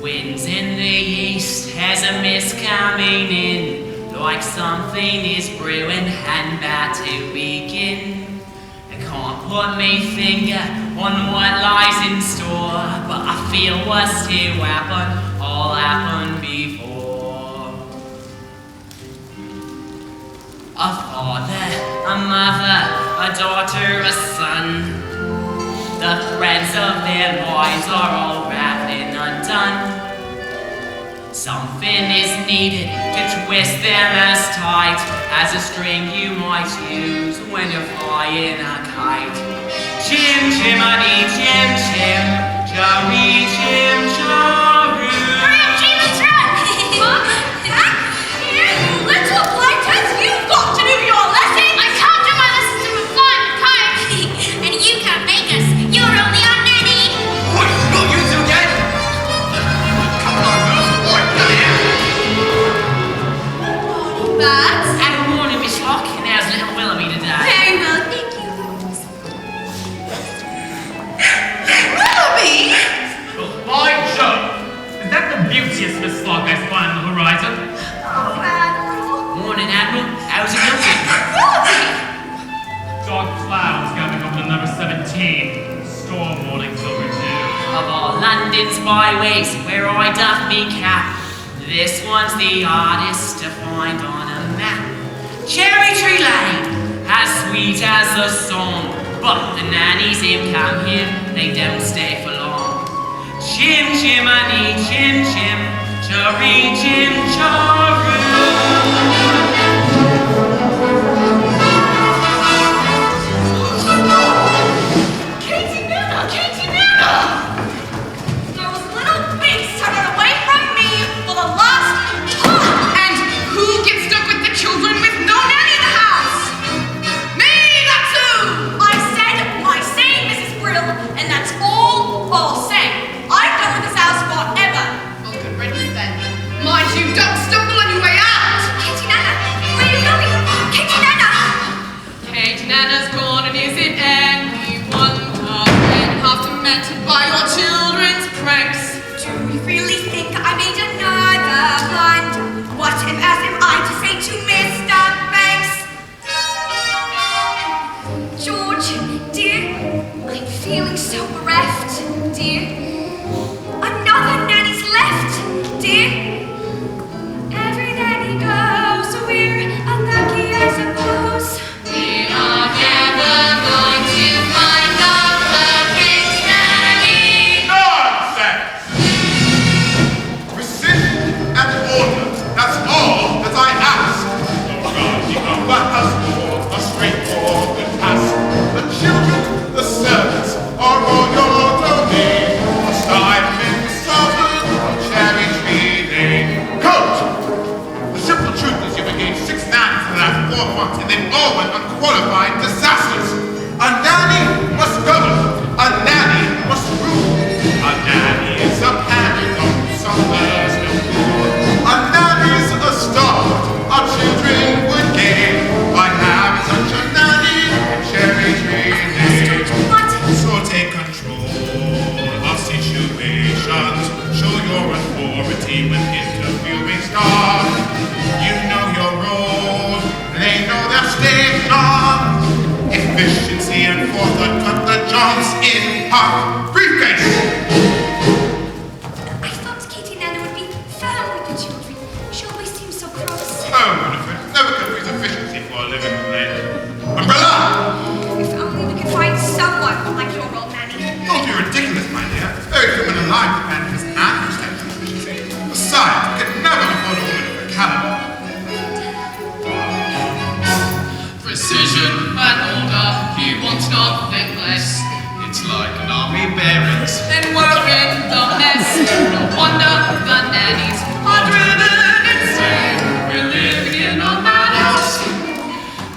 Winds in the east, there's a mist coming in, like something is brewing and about to begin. I can't put my finger on what lies in store, but I feel what's to happen, all happened before. A father, a mother, a daughter, a son, the threads of their lives are all wrapped and undone. Something is needed to twist them as tight as a string you might use when you're flying a kite. Chim chimney, chim chim, chummy chim choroo. Hurry up, Jane, let's run! Mom, Dad, here, little blighters, you've got to do your lesson! I can't do my lessons if I'm flying a kite! And you can't make us, you're only our nanny! What? No, you two again? Come on, girls, boy, come here. Bats? Good morning, Miss Locke, and there's little Willoughby today. Very well, thank you. Willoughby? By Jove! Is that the beauteous Miss Locke I spy on the horizon? Oh, Admiral. Morning, Admiral. How's it going? Willoughby! Dark clouds gathering over the number 17. Storm warnings overdue. Of all London's byways where I doth me cap, this one's the hardest to find on a map. Cherry Tree Lane, as sweet as a song, but the nannies in come here, they don't stay for long. Chim chimney, chim chim, cherry chim choroo. Katie Nana! Those little beasts have run away from me for the last time! And who gets stuck with the children with no nanny in the house? Me, that's who! I said my say, Mrs. Brill, and that's all I'll say. I'm done with this house forever. Well, good riddance then. Mind you, don't stumble on your way out! Katie Nana, where are you going? Katie Nana! Kate Nana's gone, and is it any wonder men have tormented by your children's pranks? Do you really think I made another blunder? What else am I to say to Mr. Banks? George, dear, I'm feeling so bereft, dear. Another nanny's left, dear. Every nanny goes, we're unlucky, I suppose. We are never going to find the perfect nanny. Nonsense! Precision and order, that's all that I ask. Running a bathhouse for a straightforward task. The children, the servants, are all your domain. A stipend sovereign of Cherry Tree Lane. Coach! The simple truth is you've engaged 6 nannies in the last 4 months, and they've all been unqualified disasters. A nanny must govern. A nanny must rule. A nanny is a panic of somewhere's no fool. A nanny's a start our children would gain by having such a nanny in Cherry Tree Lane. So take control of situations. Show your authority when interviewing staff. You know your role, they know their station. Efficiency and forethought cut the jobs in half. Briefcase! I thought Katie Nana would be firm with the children. She always seems so cross. Oh, Winifred, never confuse efficiency for a living plane. Umbrella! If only we could find someone like your old nanny. Don't be ridiculous, my dear. Very few women alive depend on his and perception efficiency. Besides, you could never afford a woman of her caliber. Precision and order, he wants nothing less. It's like an army barracks. Then we're in the mess. No wonder the nannies are driven insane. We're living in a madhouse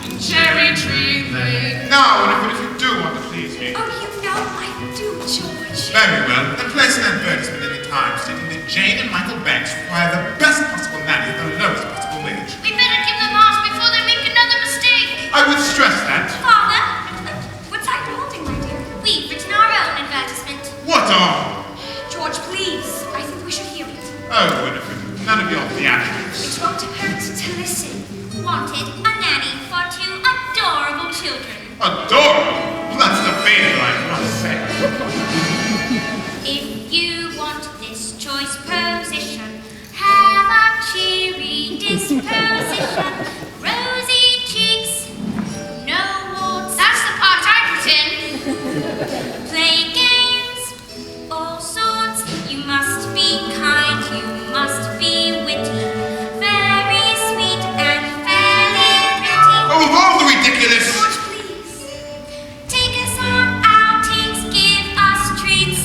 in Cherry Tree Lane. Now, Winifred, if you do want to please me. Oh, you know I do, George. Very well, then place an advertisement in the Times stating that Jane and Michael Banks require the best possible nanny at the lowest possible wage. We better give them off before they make another mistake. I would stress that. Father, what's that you're holding, my dear? We've written our own advertisement. What are? George, please. I think we should hear Oh, Winifred, none of your theatrics. It won't hurt to listen. Wanted a nanny for 2 adorable children. Adorable? Well, that's debatable, I must say. If you want this choice position, have a cheery disposition, rosy cheeks, no warts. That's the part I put in. Play games, all sorts. You must be kind, you must be witty, very sweet and fairly pretty. Oh, of all the ridiculous! George, please, take us on outings, give us treats.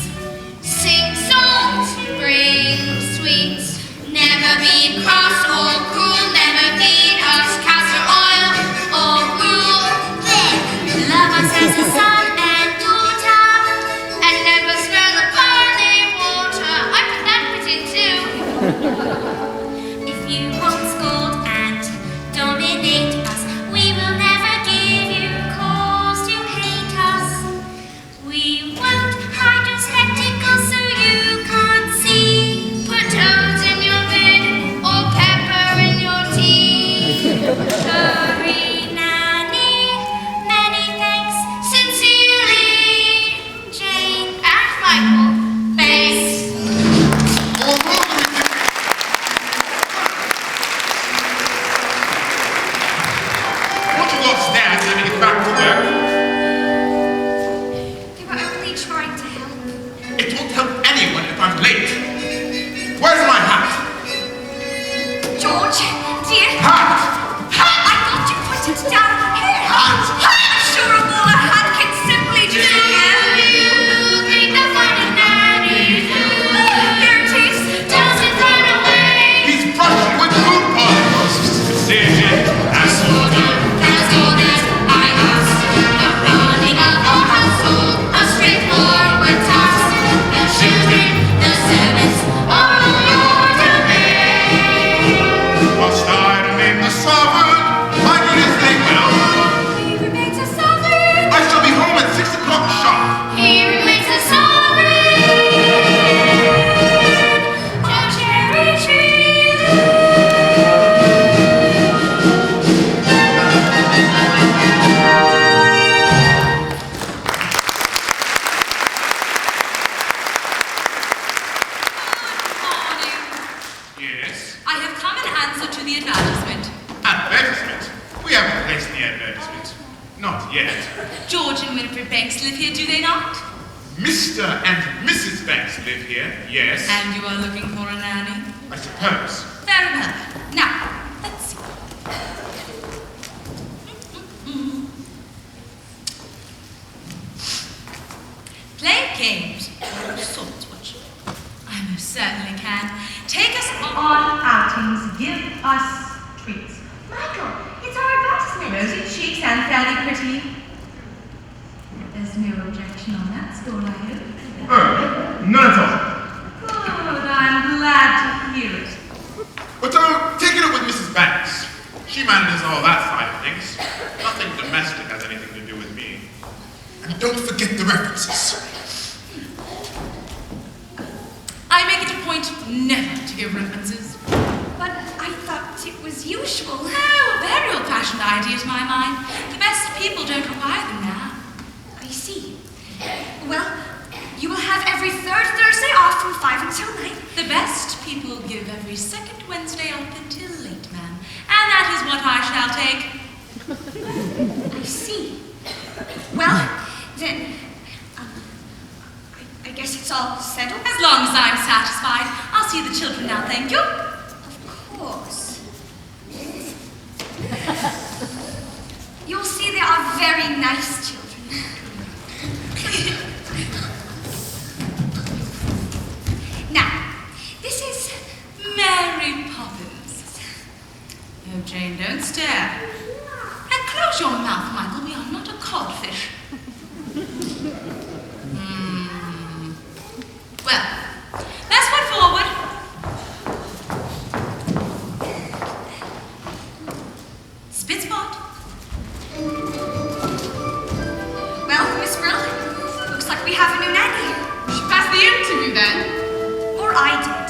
Sing songs, bring sweets. Never be cross or cruel. Never feed us castor oil or gruel. Love us as a son and daughter. And never smell the barley water. I put that bit in too. If you won't scold and dominate us, we will never give you cause to hate us. We won't hide your spectacles so you can't see. Put toads in your bed or pepper in your tea. Sorry, Nanny, many thanks. Sincerely, Jane. and Michael. Thanks. Oh, of all the ridiculous! Won't you go upstairs and let me get back to work? They were only trying to help. It won't help anyone if I'm late. Where's my hat? George, dear. Hat! I thought you put it down here. Hat! I'm sure a bowler hat can simply do here. Greet the finding nanny. Here it is. Doesn't run away. He's brushing with food particles. Decision as order. As old as I ask. The running of our household, a straightforward task. The children, the servants, are all your domain. Must I remain the sovereign? My dears, they will. He remains a sovereign. I shall be home at 6 o'clock sharp. He remains a sovereign. Our cherry tree. Yes. I have come in answer to the advertisement. Advertisement? We haven't placed the advertisement. Not yet. George and Winifred Banks live here, do they not? Mr. and Mrs. Banks live here, yes. And you are looking for a nanny? I suppose. Very well. Now, let's see. Play games of all sorts, what you? I most certainly can. Take us on outings, give us treats. Michael, it's our advertisement. Rosy cheeks and fairly pretty. There's no objection on that score, I hope. Oh, none at all. Good, I'm glad to hear it. But don't take it up with Mrs. Banks. She manages all that side of things. Nothing domestic has anything to do with me. And don't forget the references. I make it a point never to give references. But I thought it was usual. Oh, a very old-fashioned idea to my mind. The best people don't require them now. I see. Well, you will have every third Thursday off from 5 until 9. The best people give every second Wednesday off until late, ma'am. And that is what I shall take. I see. Well, then, I guess it's all settled. As long as I'm satisfied, I'll see the children now, thank you. Of course. You'll see they are very nice children. Now, this is Mary Poppins. Oh, Jane, don't stare. And close your mouth, Michael. We are not a codfish. Well, let's put forward. Spit spot. Well, Miss Brill, looks like we have a new nanny. She passed the interview then. Or I did.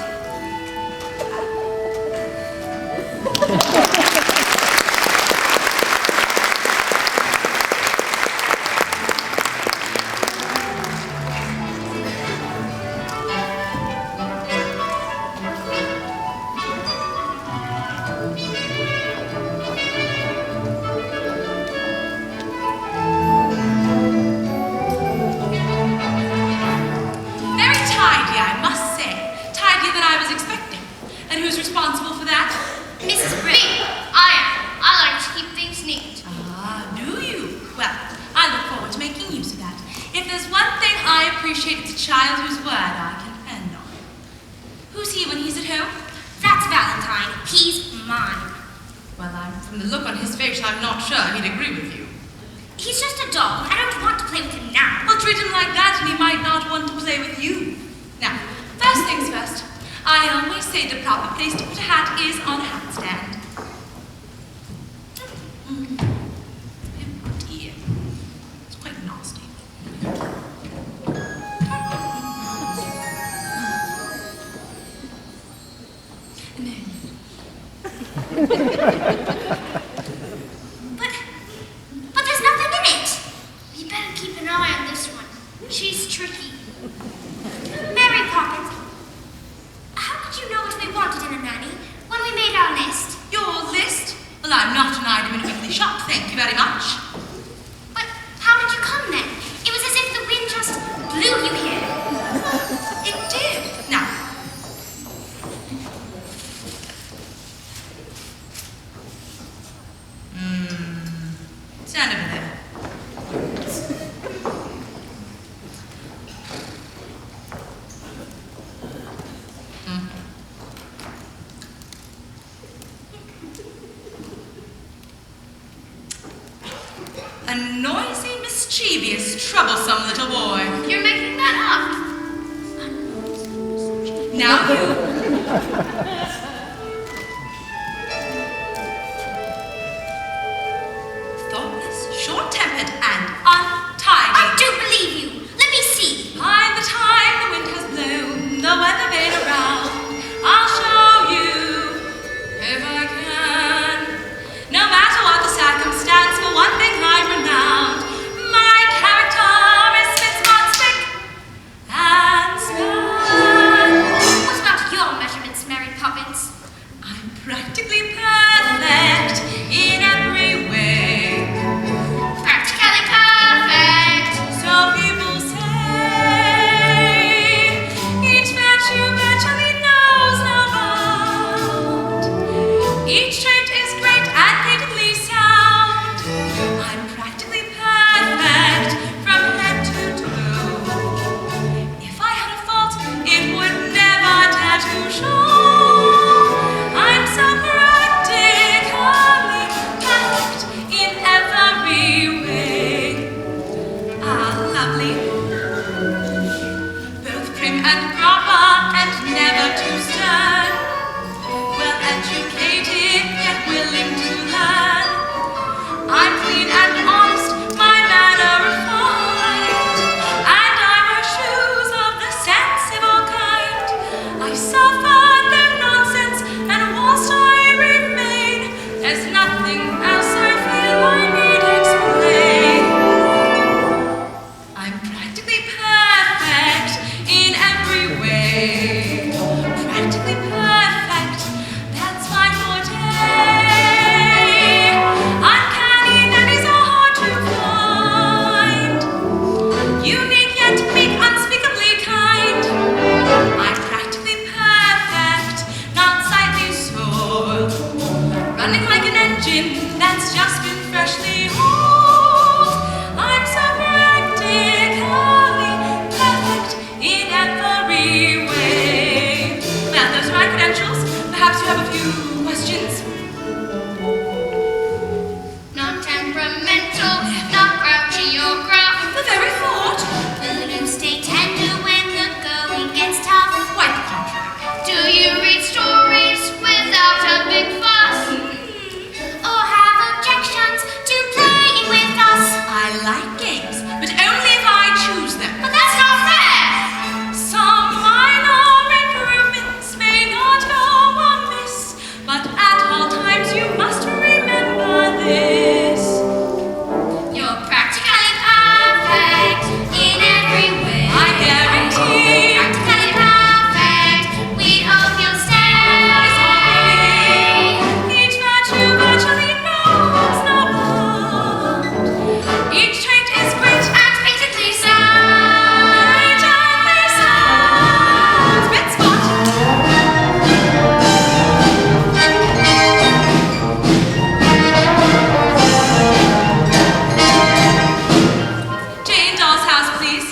I say the proper place to put a hat is on a hat stand. Oh dear. It's quite nasty. But there's nothing in it. We better keep an eye on this one. She's tricky. Mary Poppins, how did you know what we wanted in a nanny when we made our list? Your list? Well, I'm not an item in a weekly shop, thank you very much. But how did you come then? It was as if the wind just blew you here. It did. Now, stand over there. A noisy, mischievous, troublesome little boy. You're making that up. Now you. Thoughtless, short-tempered, and untidy. I do believe you. Let me see. By the time the wind has blown, the weather vane around, I'll show you, if I can. No matter what the circumstance, for one thing I'm renowned. My character is spit, smart, spick, and span. What about your measurements, Mary Poppins? I'm practically perfect in every way. Practically perfect. So people say, each virtue virtually knows no bound. Each trait is great and patently sound. I'm practically perfect from head to toe. If I had a fault, it would never dare to show. I'm so practically perfect in every way. Ah, lovely. Both prim and proper and never too stern. Well educated yet willing to learn. I'm clean and honest, my manner refined. And I wear shoes of the sensible kind. I suffer no nonsense, and whilst I remain, there's nothing else I feel I need explain. I'm practically perfect in every way. Practically perfect, that's my forte. Uncanny nannies are hard to find. Unique yet meek, unspeakably kind. I'm practically perfect, not slightly soiled. Running like an engine that's just been freshly oiled. I'm so practically perfect in every way. Well, those are my credentials. Perhaps you have a few questions? Not temperamental, not grouchy or gruff. The very thought. Will you stay tender when the going gets tough? Quite the contrary. Do you read stories without a big fuss? Or have objections to playing with us? I like games, but only if I choose them. But that's not fair! Some minor improvements may not go amiss, but at all times you must remember this. You're practically perfect in every way. I guarantee. Practically perfect. We hope you'll stay. Each virtue virtually knows no bound. Each trait is great And patently sound. patently sound. Spit spot. Jane Doll's house, please.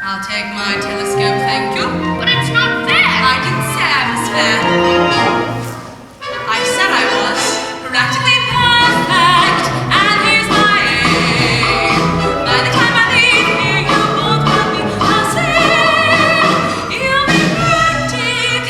I'll take my telescope, thank you. But it's not fair. I didn't say I was fair. I said I was practically perfect, and here's my aim. By the time I leave here, you both will be the same. You'll be practically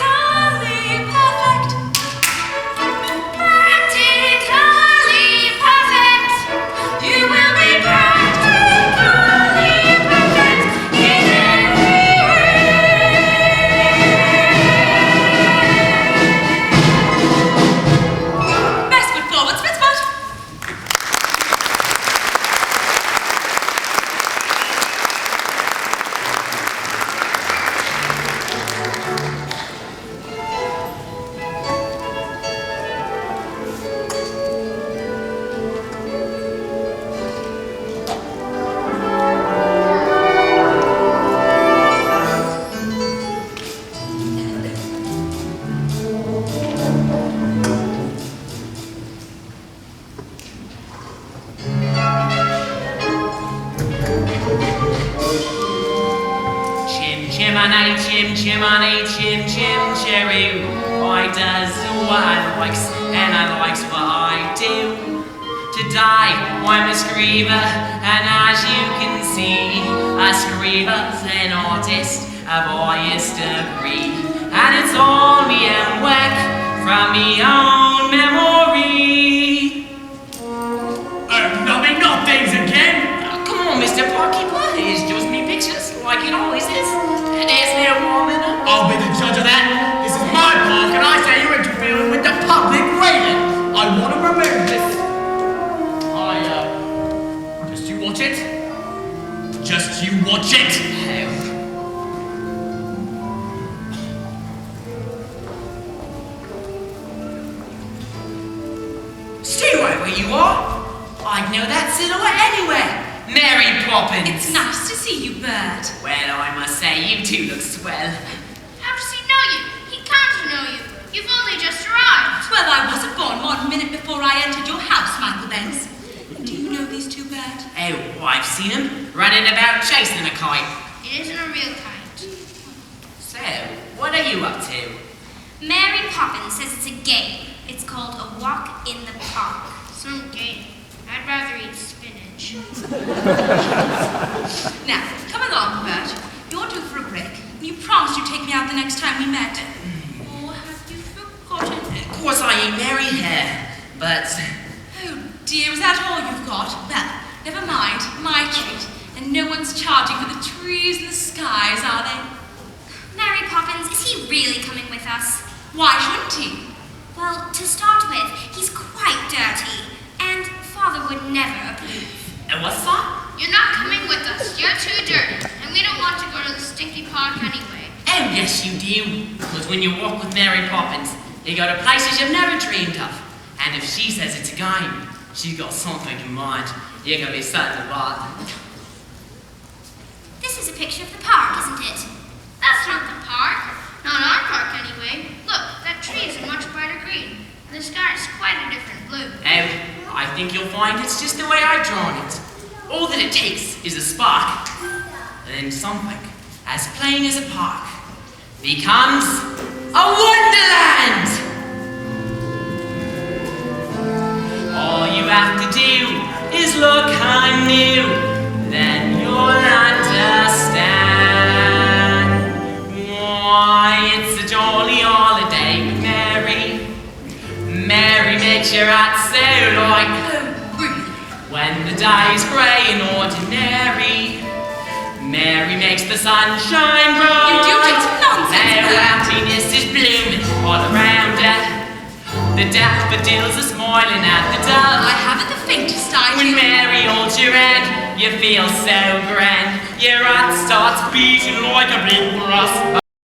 chimney, chim, cherry. I does what I likes, and I likes what I do. Today, I'm a scriber, and as you can see, a scriber's an artist of highest degree. And it's all me own work from me own memory. Not things again! Come on, Mr. Parkeeper, it's just me pictures, like it always is. There's no warming up. I'll be the judge of that. This is my park, and I say you're interfering with the public railing. I want to remove this. Just you watch it. Just you watch it. Stay right where you are. I'd know that silhouette anywhere. Mary Poppins. It's nice to see you, Bert. Well, I must say, you two look swell. How does he know you? He can't know you. You've only just arrived. Well, I wasn't born 1 minute before I entered your house, Michael Benz. Do you know these two, Bert? Oh, I've seen him running about chasing a kite. It isn't a real kite. So, what are you up to? Mary Poppins says it's a game. It's called A Walk in the Park. Some game. I'd rather eat spinach. Now, come along, Bert. You're due for a break. You promised you'd take me out the next time we met. Oh, have you forgotten? Of course I ain't married here, but... Oh dear, is that all you've got? Well, never mind. My treat. And no one's charging for the trees and the skies, are they? Mary Poppins, is he really coming with us? Why shouldn't he? Well, to start with, he's quite dirty, and Father would never approve. And what's that? You're not coming with us. You're too dirty, and we don't want to go to the stinky park anyway. Oh, yes you do. Because when you walk with Mary Poppins, you go to places you've never dreamed of. And if she says it's a game, she's got something in mind. You're going to be certain about it. This is a picture of the park, isn't it? That's not the park. Not our park, anyway. Look, that tree is a much brighter green. And the sky is quite a different blue. Oh, I think you'll find it's just the way I've drawn it. All that it takes is a spark. Then something as plain as a park becomes a wonderland! All you have to do is look anew, then you'll understand why it's a jolly holiday with Mary. Mary makes your heart so light. When the day is grey and ordinary, Mary makes the sun shine bright. You do take some nonsense, Now Bert. happiness is blooming all around her. The daffodils are smiling at the dove. I haven't the faintest idea. When Mary holds your hand, you feel so grand. Your heart starts beating like a big brass.